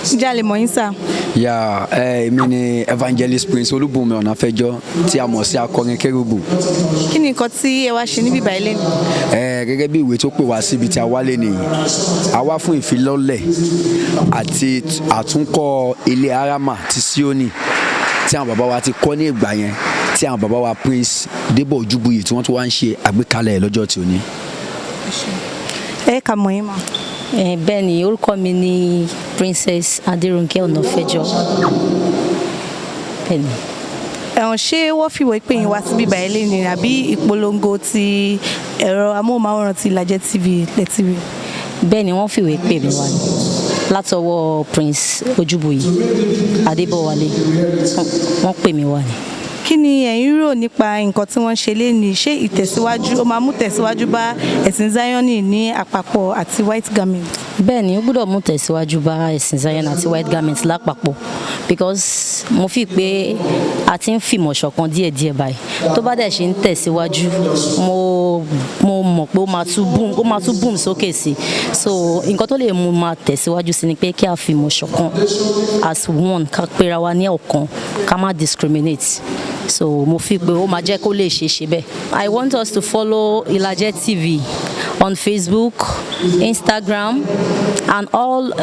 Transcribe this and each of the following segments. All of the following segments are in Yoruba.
Jale Moinsa. Yeah, mi ni Evangelist Prince Olúbùnmi Ọ̀nàfẹ́jọ́ tí a mọ̀ sí akọrin kérúbù. Kí ni nǹkan tí ẹ wá ṣe níbí báyìí lẹ́nu? Gẹ́gẹ́ bí ìwé tó pè wá síbi tí a wálé nìyí, a wá fún ìfilọ́lẹ̀ àti àtúnkọ́ ilé hARAMA ti Síónì tí àwọn bàbá wa ti kọ́ ní ìgbà yẹn, tí àwọn bàbá wa Prince Débọ̀ Ojúbuyì tí wọ́n tún wá ń ṣe àgbékalẹ̀ lọ́jọ́ tí ó ní. Ẹ kà mọ̀ yín mà. Bẹ́ẹ̀ ni orúkọ mi ni Princess Adérónkẹ́ Ọ̀nàfẹ́jọ́. Bẹ́ẹ̀ ni. Ṣé wọ́n fìwé pé yín wá síbí báyìí lẹ́nu àbí ìpolongo ti ẹ̀rọ amóhùnmáwòrán ti Ilaje TV lẹ́tìrì? Bẹ́ẹ̀ ni wọ́n fìwé pè mí wá ní látọwọ́ Prince Ojúbuyì Adébọ̀wálé, wọ́n pè mí wá ní. Kí ni ẹ̀yin rò nípa nǹkan tí wọ́n ṣe léni? Ṣé ìtẹ̀síwájú ó máa mú tẹ̀síwájú bá ẹ̀sìn Zioni ní àpapọ̀ àti white garment? Bẹ́ẹ̀ ni ó gbọ́dọ̀ mú tẹ̀síwájú bá ẹ̀sìn Zion àti white garment lápapọ̀, because mo fi pé a ti ń fìmọ̀ ṣọ̀kan díẹ̀díẹ̀ báyìí. Tó bá dẹ̀ ṣe ń tẹ̀síwájú, mo mọ̀ pé ó máa tún boom sókè sí. So nǹkan tó lè mú máa tẹ̀síwájú sí ni pé kí a fìmọ̀ ṣọ̀kan as one, ká pera wa ní ọ̀kan, ká má discriminate. So mo fi pé ó máa jẹ́ kó lè ṣe bẹ́ẹ̀. I want us to follow Ilaje TV on Facebook, Instagram, and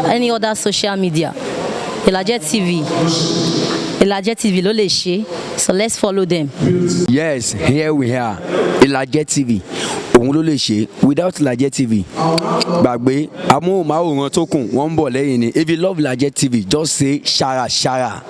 any other social media. Ilaje TV ló lè ṣe, so let's follow them. Yes, here we are, Ilaje TV. Òun ló lè ṣe. Without Ilaje TV, gbàgbé amóhùnmáwòrán tó kù wọ́n ń bọ̀ lẹ́yìn ni. If you love Ilaje TV, just say shara shara.